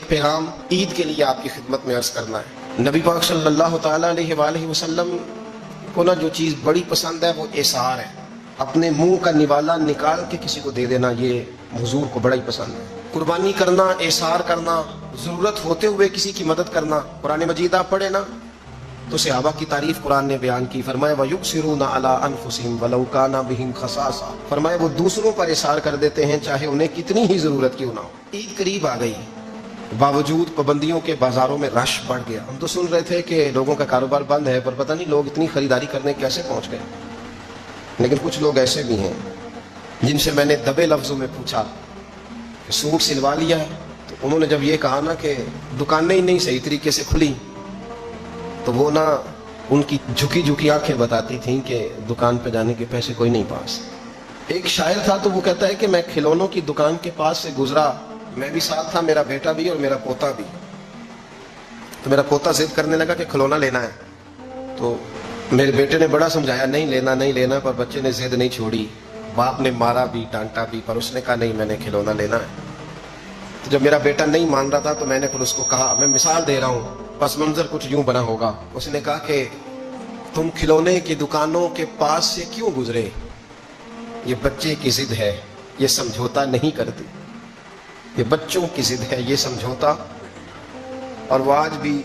پیغام عید کے لیے آپ کی خدمت میں عرض کرنا ہے۔ نبی پاک صلی اللہ تعالیٰ علیہ وآلہ وسلم کو نا جو چیز بڑی پسند ہے وہ اعصار ہے، اپنے منہ کا نوالا نکال کے کسی کو دے دینا، یہ حضور کو بڑا ہی پسند ہے۔ قربانی کرنا، اعصار کرنا، ضرورت ہوتے ہوئے کسی کی مدد کرنا۔ قرآن مجید آپ پڑھے نا تو صحابہ کی تعریف قرآن نے بیان کی، فرمایا وَيُؤْثِرُونَ عَلَىٰ أَنفُسِهِمْ وَلَوْ كَانَ بِهِمْ خَصَاصَةٌ، فرمایا وہ دوسروں پر اعصار کر دیتے ہیں چاہے انہیں کتنی ہی ضرورت کیوں نہ ہو۔ عید قریب آ گئی، باوجود پابندیوں کے بازاروں میں رش بڑھ گیا۔ ہم تو سن رہے تھے کہ لوگوں کا کاروبار بند ہے، پر پتہ نہیں لوگ اتنی خریداری کرنے کیسے پہنچ گئے۔ لیکن کچھ لوگ ایسے بھی ہیں جن سے میں نے دبے لفظوں میں پوچھا کہ سوٹ سلوا لیا ہے، تو انہوں نے جب یہ کہا نا کہ دکانیں ہی نہیں صحیح طریقے سے کھلی، تو وہ نا ان کی جھکی جھکی آنکھیں بتاتی تھیں کہ دکان پہ جانے کے پیسے کوئی نہیں پاس۔ ایک شاعر تھا تو وہ کہتا ہے کہ میں کھلونوں کی دکان کے پاس سے گزرا، میں بھی ساتھ تھا، میرا بیٹا بھی اور میرا پوتا بھی۔ تو میرا پوتا ضد کرنے لگا کہ کھلونا لینا ہے، تو میرے بیٹے نے بڑا سمجھایا نہیں لینا نہیں لینا، پر بچے نے ضد نہیں چھوڑی، باپ نے مارا بھی ڈانٹا بھی، پر اس نے کہا نہیں میں نے کھلونا لینا ہے۔ تو جب میرا بیٹا نہیں مان رہا تھا تو میں نے پھر اس کو کہا، میں مثال دے رہا ہوں، پس منظر کچھ یوں بنا ہوگا۔ اس نے کہا کہ تم کھلونے کی دکانوں کے پاس سے کیوں گزرے؟ یہ بچے کی ضد ہے، یہ سمجھوتا نہیں کرتی، یہ بچوں کی ضد ہے، یہ سمجھوتا۔ اور وہ آج بھی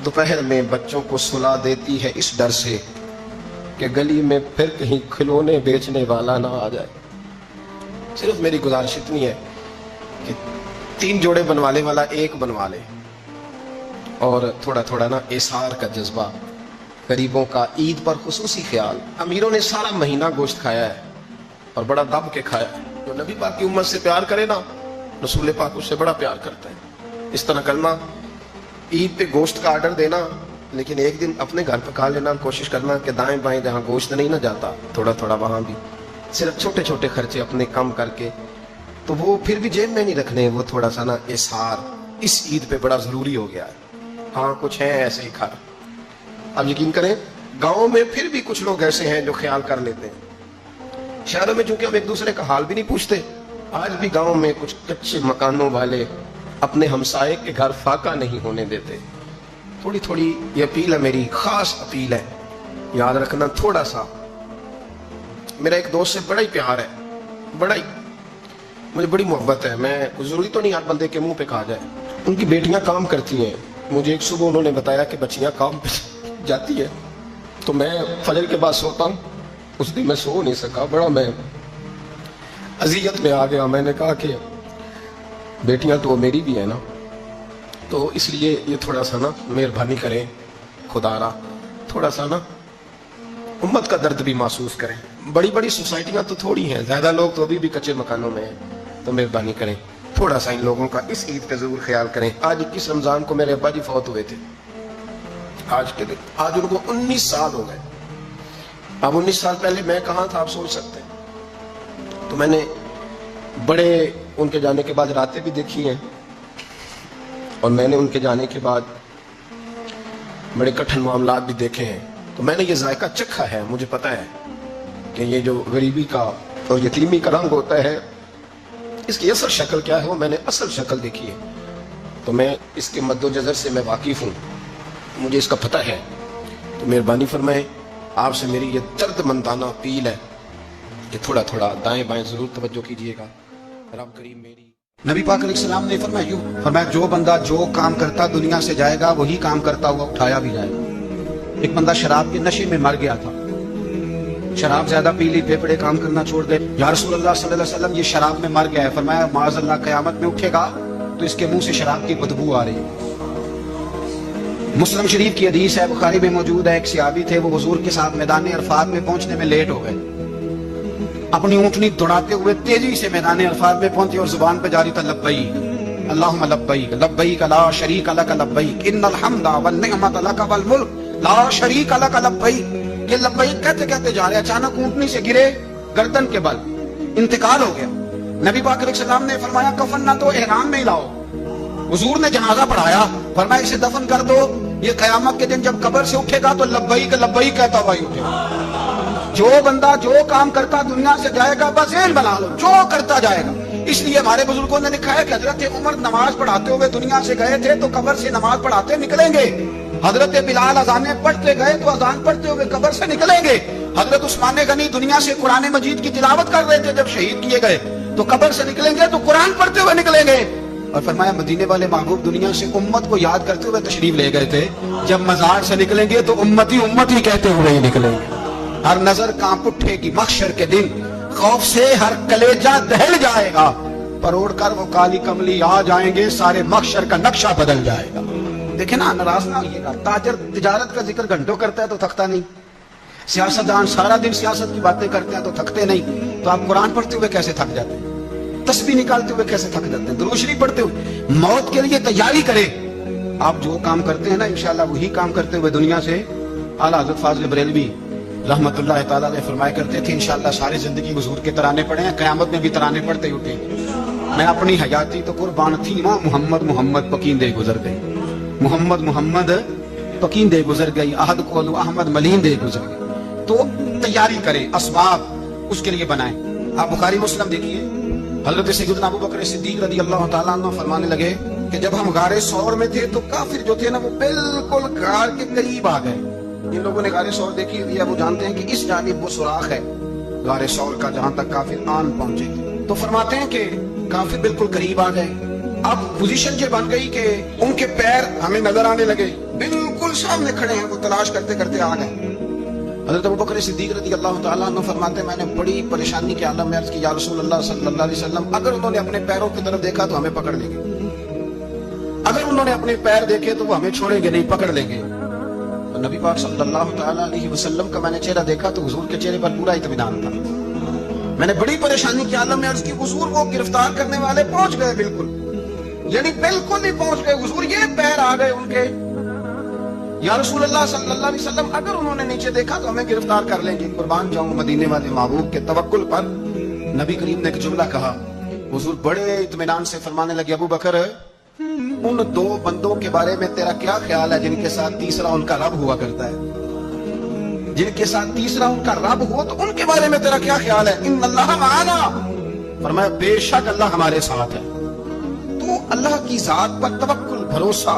دوپہر میں بچوں کو سلا دیتی ہے اس ڈر سے کہ گلی میں پھر کہیں کھلونے بیچنے والا نہ آ جائے۔ صرف میری گزارش اتنی ہے کہ 3 جوڑے بنوانے والا 1 بنوا لے، اور تھوڑا تھوڑا نا اعصار کا جذبہ، غریبوں کا عید پر خصوصی خیال۔ امیروں نے سارا مہینہ گوشت کھایا ہے اور بڑا دب کے کھایا ہے۔ جو نبی پاک کی امت سے پیار کرے نا، رسول پاک اس سے بڑا پیار کرتا ہے۔ اس طرح کرنا، عید پہ گوشت کا آرڈر دینا، لیکن ایک دن اپنے گھر پکا لینا، کوشش کرنا کہ دائیں بائیں جہاں گوشت نہیں نہ جاتا تھوڑا تھوڑا وہاں بھی، صرف چھوٹے چھوٹے خرچے اپنے کم کر کے، تو وہ پھر بھی جیب میں نہیں رکھنے، وہ تھوڑا سا نا اظہار اس عید پہ بڑا ضروری ہو گیا ہے۔ ہاں کچھ ہیں ایسے ہی کھا، اب یقین کریں گاؤں میں پھر بھی کچھ لوگ ایسے ہیں جو خیال کر لیتے ہیں۔ شہروں میں چونکہ ہم ایک دوسرے کا حال بھی نہیں پوچھتے، آج بھی گاؤں میں کچھ کچے مکانوں والے اپنے ہمسائے کے گھر فاقہ نہیں ہونے دیتے۔ تھوڑی تھوڑی یہ اپیل ہے، میری خاص اپیل ہے، یاد رکھنا تھوڑا سا۔ میرا ایک دوست سے بڑا ہی پیار ہے، بڑا ہی، مجھے بڑی محبت ہے، میں ضروری تو نہیں ہر بندے کے منہ پہ کہا جائے۔ ان کی بیٹیاں کام کرتی ہیں، مجھے ایک صبح انہوں نے بتایا کہ بچیاں کام پہ جاتی ہے، تو میں فجر کے بعد سوتا ہوں، اس دن میں سو نہیں سکا، بڑا میں اذیت میں آ گیا۔ میں نے کہا کہ بیٹیاں تو میری بھی ہیں نا، تو اس لیے یہ تھوڑا سا نا مہربانی کریں، خدا را تھوڑا سا نا امت کا درد بھی محسوس کریں۔ بڑی بڑی سوسائٹیاں تو تھوڑی ہیں، زیادہ لوگ تو ابھی بھی کچے مکانوں میں ہیں، تو مہربانی کریں تھوڑا سا ان لوگوں کا اس عید پہ ضرور خیال کریں۔ آج 21 رمضان کو میرے ابا جی فوت ہوئے تھے، آج کے دن، آج ان کو 19 سال ہو گئے۔ اب 19 سال پہلے میں کہاں تھا آپ سوچ سکتے ہیں۔ تو میں نے بڑے ان کے جانے کے بعد راتیں بھی دیکھی ہیں، اور میں نے ان کے جانے کے بعد بڑے کٹھن معاملات بھی دیکھے ہیں، تو میں نے یہ ذائقہ چکھا ہے، مجھے پتا ہے کہ یہ جو غریبی کا اور یتیمی کا رنگ ہوتا ہے، اس کی اصل شکل کیا ہے، وہ میں نے اصل شکل دیکھی ہے، تو میں اس کے مد و جزر سے میں واقف ہوں، مجھے اس کا پتہ ہے۔ تو مہربانی فرمائیں، آپ سے میری یہ درد مندانہ اپیل ہے کہ تھوڑا تھوڑا دائیں بائیں ضرور توجہ کیجیے گا۔ رب کریم میری نبی پاک علیہ السلام نے فرمایا جو بندہ جو کام کرتا دنیا سے جائے گا وہی کام کرتا ہوا اٹھایا بھی جائے گا۔ ایک بندہ شراب کے نشے میں مر گیا تھا، شراب زیادہ پی لی، پھیپھڑے کام کرنا چھوڑ دے۔ یا رسول اللہ صلی اللہ علیہ وسلم یہ شراب میں مر گیا ہے، فرمایا معاذ اللہ قیامت میں اٹھے گا تو اس کے منہ سے شراب کی بدبو آ رہی ہے۔ مسلم شریف کی حدیث ہے، بخاری میں موجود ہے، ایک صحابی تھے، وہ حضور کے ساتھ میدان عرفات میں پہنچنے میں لیٹ ہو گئے، اپنی اونٹنی دوڑاتے ہوئے تیزی سے میدان عرفات میں پہنچے اور زبان پہ جاری تھا لبیک اللہم لبیک لبیک لا شریک لک لبیک ان الحمد والنعمت لک والملک لا شریک لک لبیک۔ یہ لبیک کہتے کہتے جا رہے، اچانک اونٹنی سے گرے، گردن کے بل انتقال ہو گیا۔ نبی پاک علیہ السلام نے فرمایا کفن نہ تو احرام میں لاؤ۔ حضور نے جنازہ پڑھایا، فرمایا اسے دفن کر دو، یہ قیامت کے دن جب قبر سے اٹھے گا تو لبیک لبیک کہتا ہوا ہی اٹھے گا۔ جو بندہ جو کام کرتا دنیا سے جائے گا، بس ذہن بنا لو، جو کرتا جائے گا اس لیے ہمارے بزرگوں نے لکھا ہے کہ حضرت عمر نماز پڑھاتے ہوئے دنیا سے گئے تھے تو قبر سے نماز پڑھاتے نکلیں گے. حضرت بلال اذانیں پڑھتے گئے تو اذان پڑھتے ہوئے قبر سے نکلیں گے. حضرت عثمان غنی دنیا سے قرآن مجید کی تلاوت کر رہے تھے جب شہید کیے گئے تو قبر سے نکلیں گے تو قرآن پڑھتے ہوئے نکلیں گے. اور فرمایا مدینے والے محبوب دنیا سے امت کو یاد کرتے ہوئے تشریف لے گئے تھے, جب مزار سے نکلیں گے تو امتی امتی کہتے ہوئے ہی نکلیں گے. ہر نظر کانپ اٹھے گی محشر کے دن, خوف سے ہر کلیجہ دہل جائے گا, پروڑ کر وہ کالی کملی آ جائیں گے, سارے محشر کا نقشہ بدل جائے گا. دیکھیں نا, ناراض نہ ہوئیے گا. تاجر تجارت کا ذکر گھنٹوں کرتا ہے تو تھکتا نہیں, سیاستدان سارا دن سیاست کی باتیں کرتے ہیں تو تھکتے نہیں, تو آپ قرآن پڑھتے ہوئے کیسے تھک جاتے ہیں, تسبیح نکالتے ہوئے کیسے تھک جاتے ہیں, درود شریف پڑھتے ہوئے. موت کے لیے تیاری کریں. آپ جو کام کرتے ہیں نا انشاءاللہ وہی کام کرتے ہوئے دنیا سے. اعلیٰ حضرت فاضل بریلوی رحمت اللہ تعالیٰ علیہ فرمایا کرتے تھے انشاءاللہ ساری زندگی حضور کے ترانے پڑھے ہیں, قیامت میں بھی ترانے پڑھتے ہی اٹھیں گے. میں اپنی حیاتی تو قربان تھی ماں, محمد محمد پکیندے گزر گئی, محمد محمد پکیندے گزر گئی, احد کولو احمد ملیندے گزر گئی. تو تیاری کریں, اسباب اس کے لیے بنائیں. آپ بخاری مسلم دیکھیے, حضرت سیدنا ابو بکر صدیق رضی اللہ تعالیٰ عنہ فرمانے لگے کہ جب ہم غار ثور میں تھے تو کافر جو تھے نا وہ بالکل غار کے قریب آ گئے. جن لوگوں نے غار ثور دیکھی ہوئی ہے وہ جانتے ہیں کہ اس جانب وہ سوراخ ہے غار ثور کا جہاں تک کافر آن پہنچے. تو فرماتے ہیں کہ کافر بالکل قریب آ گئے. اب پوزیشن یہ بن گئی کہ ان کے پیر ہمیں نظر آنے لگے, بالکل سامنے کھڑے ہیں, وہ تلاش کرتے کرتے آ گئے. حضرت ابو بکر صدیق رضی اللہ تعالیٰ عنہ فرماتے ہیں میں نے بڑی پریشانی کے عالم میں عرض کی یا رسول اللہ صلی اللہ علیہ وسلم, اگر انہوں نے اپنے پیروں کی طرف دیکھا تو ہمیں پکڑ لیں گے, اگر انہوں نے اپنے پیر دیکھے تو وہ ہمیں چھوڑیں گے نہیں, پکڑ لیں گے. نبی پاک صلی اللہ تعالیٰ علیہ وسلم کا میں نے چہرہ دیکھا تو حضور کے چہرے پر پورا اطمینان تھا. میں نے بڑی پریشانی کے عالم میں عرض کی حضور وہ گرفتار کرنے والے پہنچ گئے, بالکل یعنی بالکل ہی پہنچ گئے حضور, یہ پیر آ گئے ان کے. یا رسول اللہ صلی اللہ علیہ وسلم اگر انہوں نے نیچے دیکھا تو ہمیں گرفتار کر لیں گے. قربان جاؤں مدینے والے محبوب کے توکل پر نبی کریم نے ایک جملہ کہا. حضور بڑے اطمینان سے فرمانے لگے ابو بکر ان دو بندوں کے بارے میں تیرا کیا خیال ہے جن کے ساتھ تیسرا ان کا رب ہوا کرتا ہے, جن کے ساتھ تیسرا ان کا رب ہو تو ان کے بارے میں تیرا کیا خیال ہے. ان اللہ معنا, فرمایا بے شک اللہ ہمارے ساتھ ہے. تو اللہ کی ذات پر توکل, بھروسہ,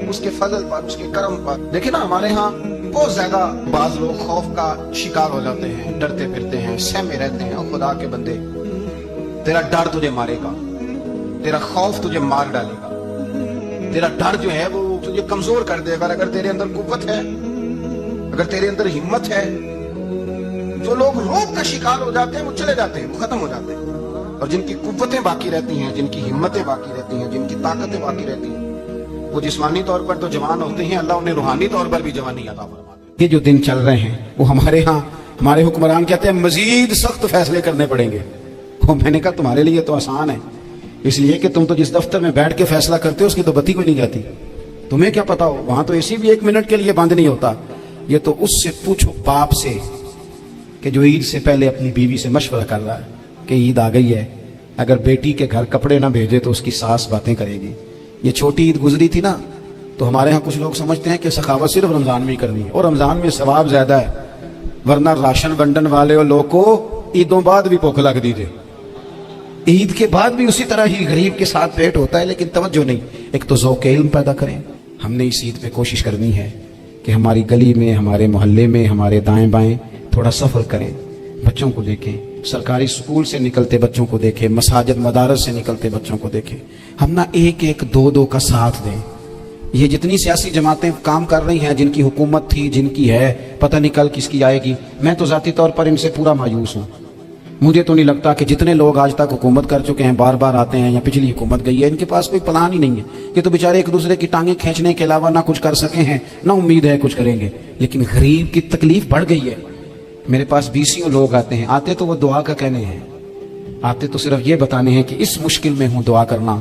اس کے فضل پر, اس کے کرم پر. دیکھیں نا ہمارے ہاں بہت زیادہ بعض لوگ خوف کا شکار ہو جاتے ہیں, ڈرتے پھرتے ہیں, سہمے رہتے ہیں. اور خدا کے بندے تیرا ڈر تجھے مارے گا, تیرا خوف تجھے مار ڈالے گا, تیرا ڈر جو ہے وہ تجھے کمزور کر دے گا. اگر تیرے اندر قوت ہے, اگر تیرے اندر ہمت ہے. جو لوگ روب کا شکار ہو جاتے ہیں وہ چلے جاتے ہیں, وہ ختم ہو جاتے ہیں. اور جن کی قوتیں باقی رہتی ہیں, جن کی ہمتیں باقی رہتی ہیں, جن کی طاقتیں باقی رہتی ہیں, وہ جسمانی طور پر تو جوان ہوتے ہیں, اللہ انہیں روحانی طور پر بھی جوانی عطا فرماتے ہیں. یہ جو دن چل رہے ہیں وہ ہمارے ہاں ہمارے حکمران کہتے ہیں مزید سخت فیصلے کرنے پڑیں گے. وہ میں نے کہا تمہارے لیے تو آسان ہے, اس لیے کہ تم تو جس دفتر میں بیٹھ کے فیصلہ کرتے ہو اس کی تو بتی کوئی نہیں جاتی. تمہیں کیا پتا ہو, وہاں تو اسی بھی 1 منٹ کے لیے بند نہیں ہوتا. یہ تو اس سے پوچھو باپ سے کہ جو عید سے پہلے اپنی بیوی سے مشورہ کر رہا ہے کہ عید آ گئی ہے, اگر بیٹی کے گھر کپڑے نہ بھیجے تو اس کی ساس باتیں کرے گی. یہ چھوٹی عید گزری تھی نا, تو ہمارے ہاں کچھ لوگ سمجھتے ہیں کہ سخاوت صرف رمضان میں ہی کرنی ہے, اور رمضان میں ثواب زیادہ ہے, ورنہ راشن بنڈن والے اور لوگ کو عیدوں بعد بھی بھوک لگ دیجیے. عید کے بعد بھی اسی طرح ہی غریب کے ساتھ پیٹ ہوتا ہے, لیکن توجہ نہیں. ایک تو ذوق علم پیدا کریں. ہم نے اس عید پہ کوشش کرنی ہے کہ ہماری گلی میں, ہمارے محلے میں, ہمارے دائیں بائیں تھوڑا سفر کریں, بچوں کو دیکھیں, سرکاری سکول سے نکلتے بچوں کو دیکھیں, مساجد مدارس سے نکلتے بچوں کو دیکھیں. ہم نہ ایک ایک دو دو کا ساتھ دیں. یہ جتنی سیاسی جماعتیں کام کر رہی ہیں, جن کی حکومت تھی, جن کی ہے, پتہ نہیں کل کس کی آئے گی. میں تو ذاتی طور پر ان سے پورا مایوس ہوں. مجھے تو نہیں لگتا کہ جتنے لوگ آج تک حکومت کر چکے ہیں, بار بار آتے ہیں, یا پچھلی حکومت گئی ہے, ان کے پاس کوئی پلان ہی نہیں ہے. یہ تو بیچارے ایک دوسرے کی ٹانگیں کھینچنے کے علاوہ نہ کچھ کر سکے ہیں, نہ امید ہے کچھ کریں گے. لیکن غریب کی تکلیف بڑھ گئی ہے. میرے پاس 20 لوگ آتے ہیں, آتے تو وہ دعا کا کہنے ہیں, آتے تو صرف یہ بتانے ہیں کہ اس مشکل میں ہوں دعا کرنا.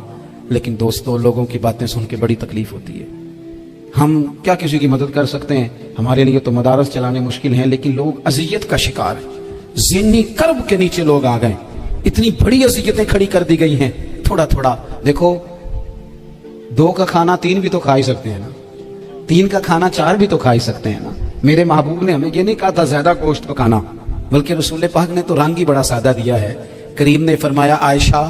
لیکن دوستوں, لوگوں کی باتیں سن کے بڑی تکلیف ہوتی ہے. ہم کیا کسی کی مدد کر سکتے ہیں؟ ہمارے لیے تو مدارس چلانے مشکل ہیں, لیکن لوگ اذیت کا شکار ہیں. ذہنی کرب کے نیچے لوگ آ گئے, اتنی بڑی اذیتیں کھڑی کر دی گئی ہیں. تھوڑا تھوڑا دیکھو, 2 کا کھانا 3 بھی تو کھا ہی سکتے ہیں نا, 3 کا کھانا 4 بھی تو کھا ہی سکتے ہیں نا. میرے محبوب نے ہمیں یہ نہیں کہا تھا زیادہ گوشت پکانا, بلکہ رسول پاک نے تو رنگ ہی بڑا سادہ دیا ہے. کریم نے فرمایا عائشہ